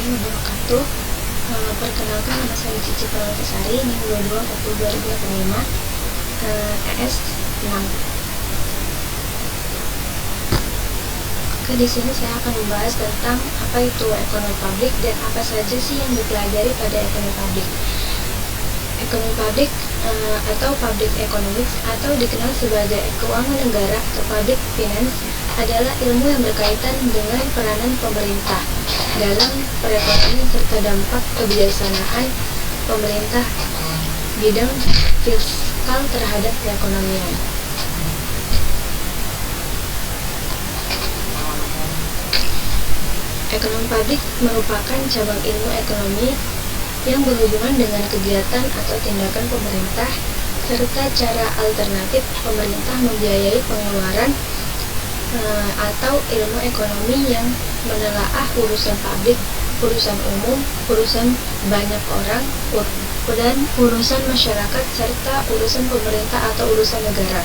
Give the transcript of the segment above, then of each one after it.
warahmatullahi wabarakatuh. Perkenalkan, nama saya Cici Permatasari, NIM 2240 ES 6. Oke, di sini saya akan membahas tentang apa itu ekonomi publik dan apa saja sih yang dipelajari pada ekonomi publik. Ekonomi publik atau public economics atau dikenal sebagai keuangan negara atau public finance adalah ilmu yang berkaitan dengan peranan pemerintah dalam perekonomian serta dampak kebijaksanaan pemerintah bidang fiskal terhadap perekonomian. Ekonomi publik merupakan cabang ilmu ekonomi yang berhubungan dengan kegiatan atau tindakan pemerintah serta cara alternatif pemerintah membiayai pengeluaran atau ilmu ekonomi yang menelaah urusan publik, urusan umum, urusan banyak orang, dan urusan masyarakat serta urusan pemerintah atau urusan negara.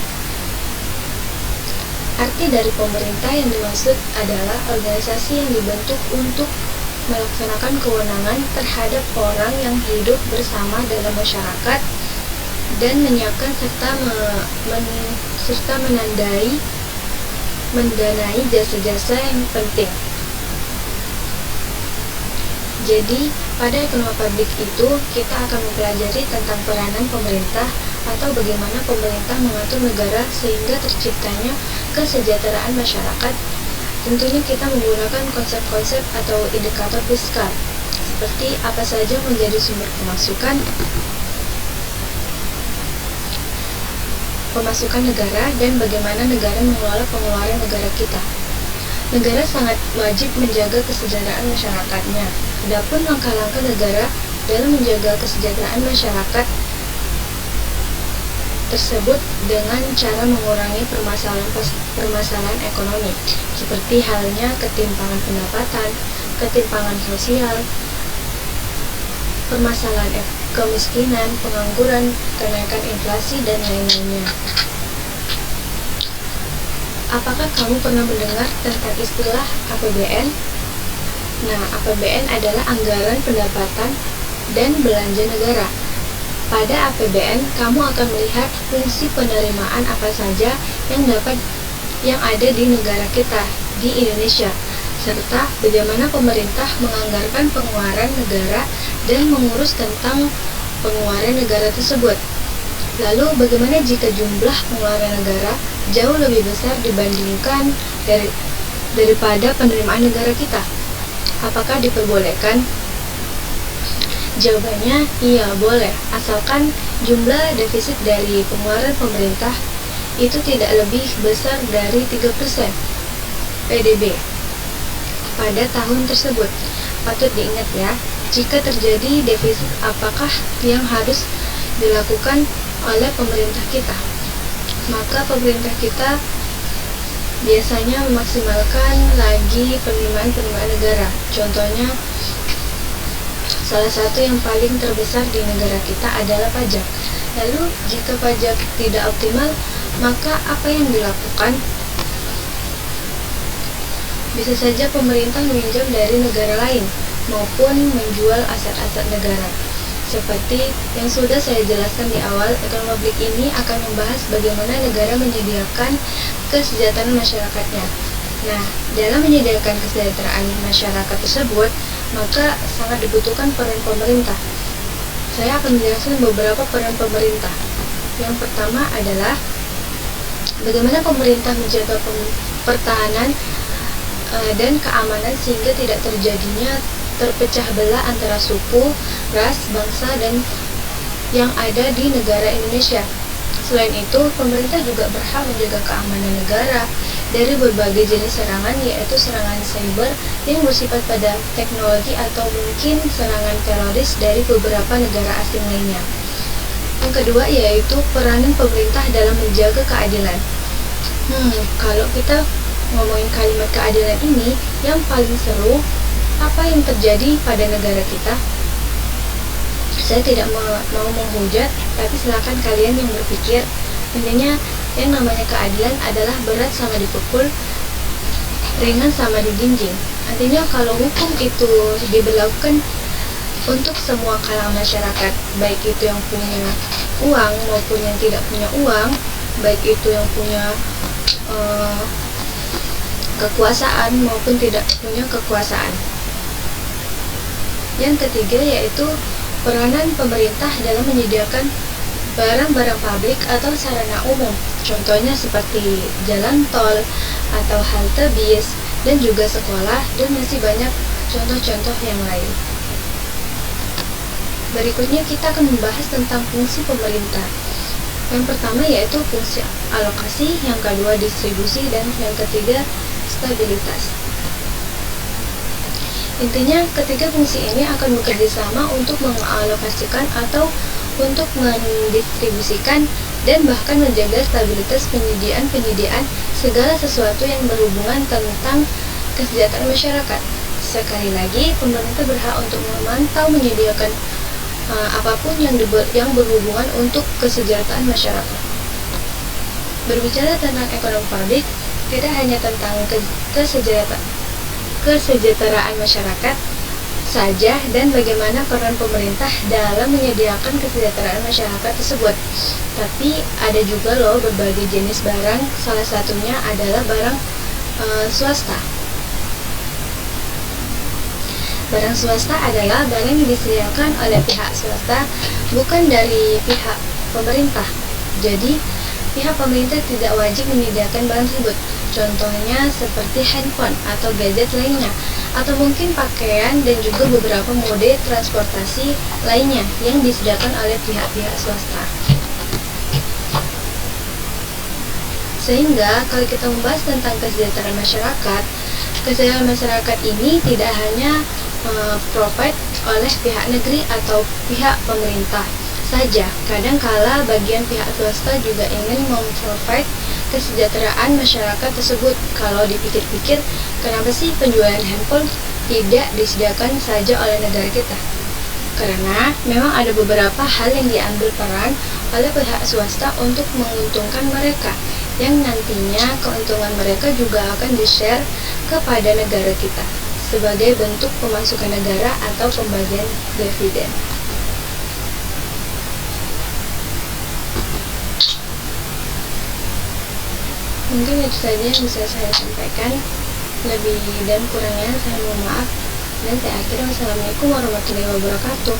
Arti dari pemerintah yang dimaksud adalah organisasi yang dibentuk untuk melaksanakan kewenangan terhadap orang yang hidup bersama dalam masyarakat dan menyiapkan serta mendanai jasa-jasa yang penting. Jadi, pada ekonomi publik itu kita akan mempelajari tentang peranan pemerintah atau bagaimana pemerintah mengatur negara sehingga terciptanya kesejahteraan masyarakat. Tentunya kita menggunakan konsep-konsep atau indikator fiskal, seperti apa saja menjadi sumber pemasukan negara dan bagaimana negara mengelola pengeluaran negara kita. Negara sangat wajib menjaga kesejahteraan masyarakatnya. Adapun langkah-langkah negara dalam menjaga kesejahteraan masyarakat tersebut dengan cara mengurangi permasalahan ekonomi, seperti halnya ketimpangan pendapatan, ketimpangan sosial, permasalahan kemiskinan, pengangguran, kenaikan inflasi, dan lain-lainnya. Apakah kamu pernah mendengar tentang istilah APBN? Nah, APBN adalah anggaran pendapatan dan belanja negara. Pada APBN, kamu akan melihat fungsi penerimaan apa saja yang ada di negara kita, di Indonesia, serta bagaimana pemerintah menganggarkan pengeluaran negara dan mengurus tentang pengeluaran negara tersebut. Lalu, bagaimana jika jumlah pengeluaran negara jauh lebih besar dibandingkan daripada penerimaan negara kita? Apakah diperbolehkan? Jawabannya, iya, boleh, asalkan jumlah defisit dari pengeluaran pemerintah itu tidak lebih besar dari 3% PDB pada tahun tersebut. Patut diingat ya, jika terjadi defisit, apakah yang harus dilakukan oleh pemerintah kita? Maka pemerintah kita biasanya memaksimalkan lagi penerimaan negara. Contohnya, salah satu yang paling terbesar di negara kita adalah pajak. Lalu, jika pajak tidak optimal, maka apa yang dilakukan? Bisa saja pemerintah meminjam dari negara lain maupun menjual aset-aset negara. Seperti yang sudah saya jelaskan di awal, ekonomi publik ini akan membahas bagaimana negara menyediakan kesejahteraan masyarakatnya. Nah, dalam menyediakan kesejahteraan masyarakat tersebut, maka sangat dibutuhkan peran pemerintah. Saya akan menjelaskan beberapa peran pemerintah. Yang pertama adalah bagaimana pemerintah menjaga pertahanan dan keamanan sehingga tidak terjadinya terpecah belah antara suku, ras, bangsa, dan yang ada di negara Indonesia. Selain itu, pemerintah juga berhak menjaga keamanan negara dari berbagai jenis serangan, yaitu serangan cyber yang bersifat pada teknologi atau mungkin serangan teroris dari beberapa negara asing lainnya. Yang kedua yaitu peranan pemerintah dalam menjaga keadilan. Kalau kita ngomongin kalimat keadilan ini, yang paling seru, apa yang terjadi pada negara kita? Saya tidak mau menghujat, tapi silakan kalian yang berpikir. Intinya, yang namanya keadilan adalah berat sama dipukul, ringan sama dijinjing. Artinya kalau hukum itu diberlakukan untuk semua kalangan masyarakat, baik itu yang punya uang maupun yang tidak punya uang, baik itu yang punya kekuasaan maupun tidak punya kekuasaan. Yang ketiga yaitu peranan pemerintah dalam menyediakan barang-barang publik atau sarana umum, contohnya seperti jalan tol atau halte bis dan juga sekolah, dan masih banyak contoh-contoh yang lain. Berikutnya kita akan membahas tentang fungsi pemerintah. Yang pertama yaitu fungsi alokasi, yang kedua distribusi, dan yang ketiga stabilitas. Intinya, ketiga fungsi ini akan bekerja sama untuk mengalokasikan atau untuk mendistribusikan dan bahkan menjaga stabilitas penyediaan segala sesuatu yang berhubungan tentang kesejahteraan masyarakat. Sekali lagi, pemerintah berhak untuk memantau menyediakan apapun yang berhubungan untuk kesejahteraan masyarakat. Berbicara tentang ekonomi publik, tidak hanya tentang kesejahteraan masyarakat saja dan bagaimana peran pemerintah dalam menyediakan kesejahteraan masyarakat tersebut, tapi ada juga loh berbagai jenis barang, salah satunya adalah barang swasta. Barang swasta adalah barang yang disediakan oleh pihak swasta, bukan dari pihak pemerintah. Jadi, pihak pemerintah tidak wajib menyediakan barang tersebut. Contohnya seperti handphone atau gadget lainnya, atau mungkin pakaian dan juga beberapa mode transportasi lainnya yang disediakan oleh pihak-pihak swasta. Sehingga kalau kita membahas tentang kesejahteraan masyarakat ini tidak hanya provide oleh pihak negeri atau pihak pemerintah saja. Kadang-kala bagian pihak swasta juga ingin memprovide kesejahteraan masyarakat tersebut. Kalau dipikir-pikir, kenapa sih penjualan handphone tidak disediakan saja oleh negara kita? Karena memang ada beberapa hal yang diambil peran oleh pihak swasta untuk menguntungkan mereka, yang nantinya keuntungan mereka juga akan di-share kepada negara kita sebagai bentuk pemasukan negara atau pembagian dividen. Mungkin itu saja yang bisa saya sampaikan. Lebih dan kurangnya saya mohon maaf. Dan saya akhiri, wassalamualaikum warahmatullahi wabarakatuh.